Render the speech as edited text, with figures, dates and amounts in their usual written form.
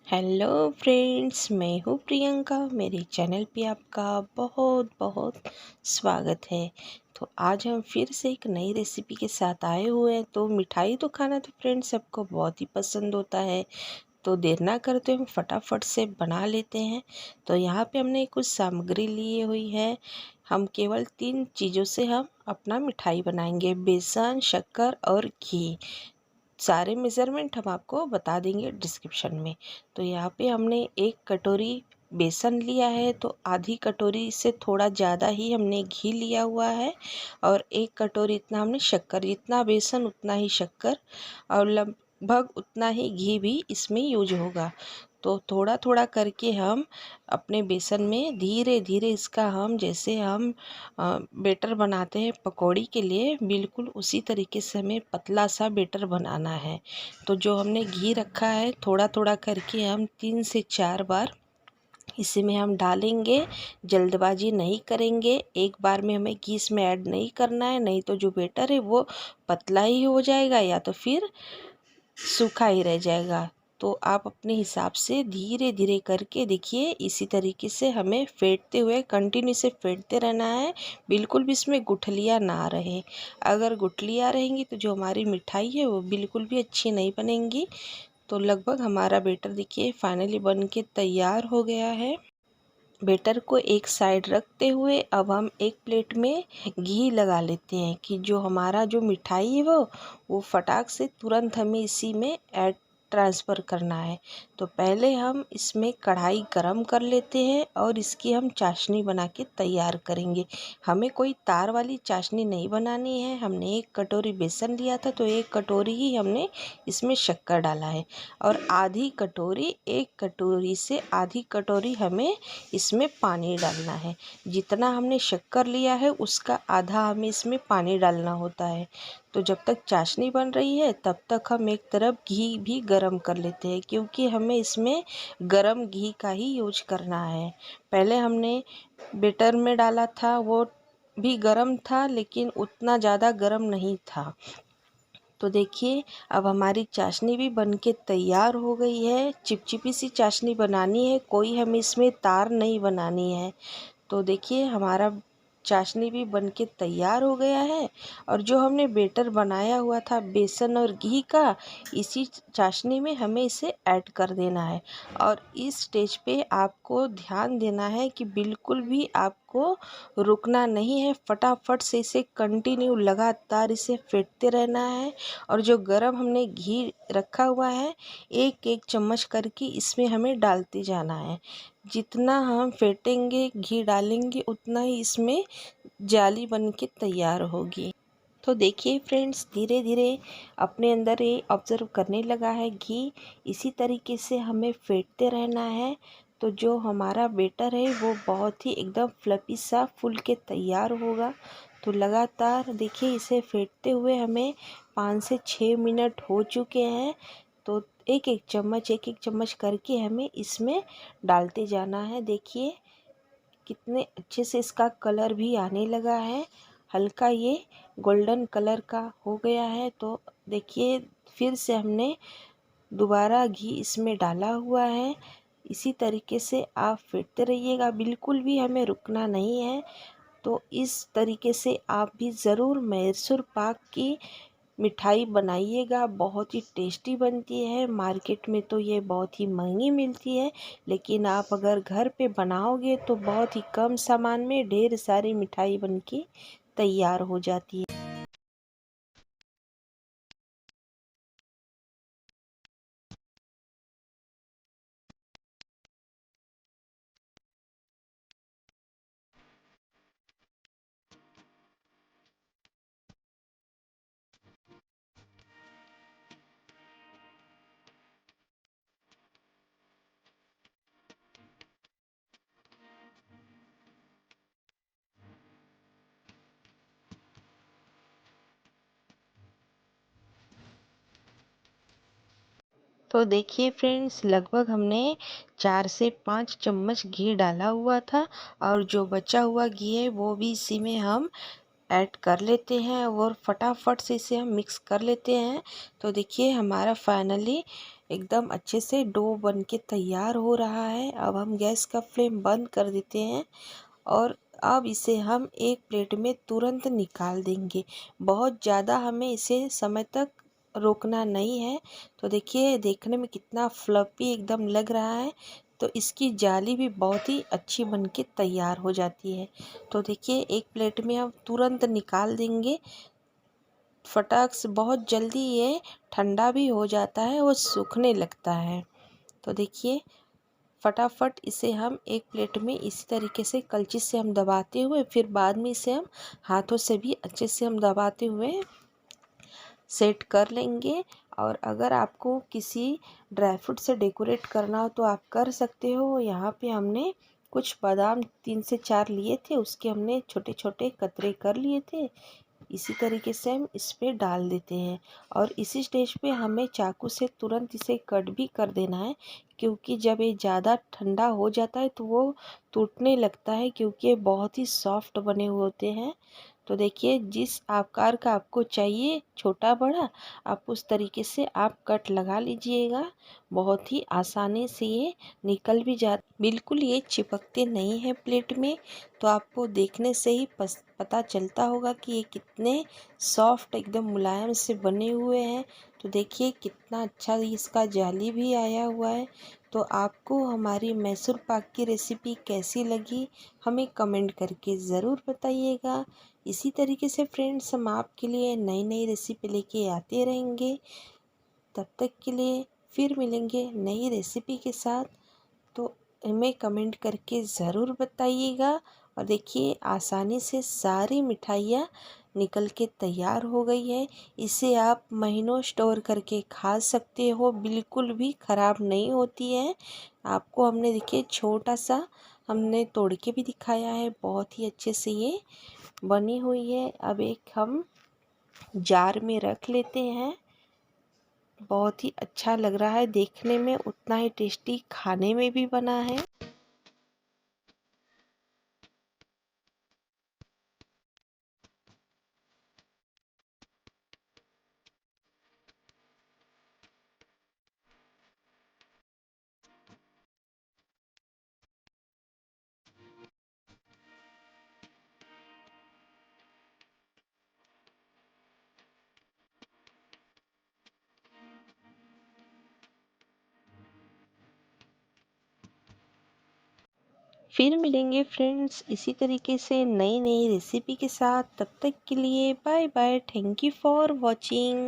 Hello friends, मैं हूँ प्रियंका। मेरे चैनल पे आपका बहुत बहुत स्वागत है। तो आज हम फिर से एक नई रेसिपी के साथ आए हुए हैं। तो मिठाई तो खाना तो फ्रेंड्स सबको बहुत ही पसंद होता है। तो देर ना करते हम फटाफट से बना लेते हैं। तो यहाँ पे हमने कुछ सामग्री ली हुई है। हम केवल 3 चीज़ों से हम अपना मिठाई बनाएंगे, बेसन, शक्कर और घी। सारे मेज़रमेंट हम आपको बता देंगे डिस्क्रिप्शन में। तो यहाँ पे हमने 1 कटोरी बेसन लिया है, तो आधी कटोरी से थोड़ा ज़्यादा ही हमने घी लिया हुआ है। और 1 कटोरी इतना हमने शक्कर, जितना बेसन उतना ही शक्कर और लगभग उतना ही घी भी इसमें यूज होगा। तो थोड़ा थोड़ा करके हम अपने बेसन में धीरे धीरे इसका हम जैसे हम बेटर बनाते हैं पकौड़ी के लिए, बिल्कुल उसी तरीके से हमें पतला सा बेटर बनाना है। तो जो हमने घी रखा है, थोड़ा थोड़ा करके हम 3 से 4 बार इसमें हम डालेंगे। जल्दबाजी नहीं करेंगे, एक बार में हमें घी इसमें ऐड नहीं करना है, नहीं तो जो बेटर है वो पतला ही हो जाएगा या तो फिर सूखा ही रह जाएगा। तो आप अपने हिसाब से धीरे धीरे करके देखिए, इसी तरीके से हमें फेंटते हुए कंटिन्यू से फेंटते रहना है। बिल्कुल भी इसमें गुठलियाँ ना रहे। अगर गुठलियाँ रहेंगी तो जो हमारी मिठाई है वो बिल्कुल भी अच्छी नहीं बनेंगी। तो लगभग हमारा बेटर देखिए फाइनली बन के तैयार हो गया है। बेटर को एक साइड रखते हुए अब हम एक प्लेट में घी लगा लेते हैं कि जो हमारा जो मिठाई है वो फटाक से तुरंत हमें इसी में ऐड ट्रांसफ़र करना है। तो पहले हम इसमें कढ़ाई गरम कर लेते हैं और इसकी हम चाशनी बना के तैयार करेंगे। हमें कोई तार वाली चाशनी नहीं बनानी है। हमने 1 कटोरी बेसन लिया था, तो 1 कटोरी ही हमने इसमें शक्कर डाला है और आधी कटोरी, 1 कटोरी से आधी कटोरी हमें इसमें पानी डालना है। जितना हमने शक्कर लिया है उसका आधा हमें इसमें पानी डालना होता है। तो जब तक चाशनी बन रही है तब तक हम एक तरफ घी भी गरम कर लेते हैं, क्योंकि हमें इसमें गरम घी का ही यूज करना है। पहले हमने बेटर में डाला था, वो भी गरम था लेकिन उतना ज़्यादा गरम नहीं था। तो देखिए अब हमारी चाशनी भी बनके तैयार हो गई है। चिपचिपी सी चाशनी बनानी है, कोई हमें इसमें तार नहीं बनानी है। तो देखिए हमारा चाशनी भी बनके तैयार हो गया है। और जो हमने बेटर बनाया हुआ था बेसन और घी का, इसी चाशनी में हमें इसे ऐड कर देना है। और इस स्टेज पे आपको ध्यान देना है कि बिल्कुल भी आपको रुकना नहीं है। फटाफट से इसे कंटिन्यू लगातार इसे फेंटते रहना है। और जो गरम हमने घी रखा हुआ है, एक एक चम्मच करके इसमें हमें डालते जाना है। जितना हम फेंटेंगे, घी डालेंगे, उतना ही इसमें जाली बन के तैयार होगी। तो देखिए फ्रेंड्स, धीरे धीरे अपने अंदर ये ऑब्ज़र्व करने लगा है घी। इसी तरीके से हमें फेंटते रहना है। तो जो हमारा बेटर है वो बहुत ही एकदम फ्लफी सा फूल के तैयार होगा। तो लगातार देखिए इसे फेंटते हुए हमें 5 से 6 मिनट हो चुके हैं। तो एक एक चम्मच करके हमें इसमें डालते जाना है। देखिए कितने अच्छे से इसका कलर भी आने लगा है, हल्का ये गोल्डन कलर का हो गया है। तो देखिए फिर से हमने दोबारा घी इसमें डाला हुआ है। इसी तरीके से आप फेंटते रहिएगा, बिल्कुल भी हमें रुकना नहीं है। तो इस तरीके से आप भी ज़रूर मैसूर पाक की मिठाई बनाइएगा। बहुत ही टेस्टी बनती है। मार्केट में तो ये बहुत ही महंगी मिलती है, लेकिन आप अगर घर पे बनाओगे तो बहुत ही कम सामान में ढेर सारी मिठाई बनके तैयार हो जाती है। तो देखिए फ्रेंड्स, लगभग हमने 4 से 5 चम्मच घी डाला हुआ था और जो बचा हुआ घी है वो भी इसी में हम ऐड कर लेते हैं और फटाफट से इसे हम मिक्स कर लेते हैं। तो देखिए हमारा फाइनली एकदम अच्छे से डो बन के तैयार हो रहा है। अब हम गैस का फ्लेम बंद कर देते हैं और अब इसे हम एक प्लेट में तुरंत निकाल देंगे। बहुत ज़्यादा हमें इसे समय तक रोकना नहीं है। तो देखिए देखने में कितना फ्लफी एकदम लग रहा है। तो इसकी जाली भी बहुत ही अच्छी बनके तैयार हो जाती है। तो देखिए एक प्लेट में हम तुरंत निकाल देंगे। फटाक से बहुत जल्दी ये ठंडा भी हो जाता है और सूखने लगता है। तो देखिए फटाफट इसे हम एक प्लेट में इसी तरीके से कलची से हम दबाते हुए, फिर बाद में इसे हम हाथों से भी अच्छे से हम दबाते हुए सेट कर लेंगे। और अगर आपको किसी ड्राई फ्रूट से डेकोरेट करना हो तो आप कर सकते हो। यहाँ पे हमने कुछ बादाम 3 से 4 लिए थे, उसके हमने छोटे छोटे कतरे कर लिए थे। इसी तरीके से हम इस पे डाल देते हैं और इसी स्टेज पे हमें चाकू से तुरंत इसे कट भी कर देना है, क्योंकि जब ये ज़्यादा ठंडा हो जाता है तो वो टूटने लगता है, क्योंकि ये बहुत ही सॉफ्ट बने हुए होते हैं। तो देखिए जिस आकार का आपको चाहिए, छोटा बड़ा, आप उस तरीके से आप कट लगा लीजिएगा। बहुत ही आसानी से ये निकल भी जा, बिल्कुल ये चिपकते नहीं हैं प्लेट में। तो आपको देखने से ही पता चलता होगा कि ये कितने सॉफ्ट एकदम मुलायम से बने हुए हैं। तो देखिए कितना अच्छा इसका जाली भी आया हुआ है। तो आपको हमारी मैसूर पाक की रेसिपी कैसी लगी, हमें कमेंट करके ज़रूर बताइएगा। इसी तरीके से फ्रेंड्स हम आपके लिए नई नई रेसिपी लेके आते रहेंगे। तब तक के लिए फिर मिलेंगे नई रेसिपी के साथ। तो हमें कमेंट करके ज़रूर बताइएगा। और देखिए आसानी से सारी मिठाइयाँ निकल के तैयार हो गई है। इसे आप महीनों स्टोर करके खा सकते हो, बिल्कुल भी ख़राब नहीं होती है। आपको हमने देखिए छोटा सा हमने तोड़ के भी दिखाया है, बहुत ही अच्छे से ये बनी हुई है। अब एक हम जार में रख लेते हैं। बहुत ही अच्छा लग रहा है देखने में, उतना ही टेस्टी खाने में भी बना है। फिर मिलेंगे फ्रेंड्स इसी तरीके से नई नई रेसिपी के साथ। तब तक के लिए bye bye. Thank you for watching.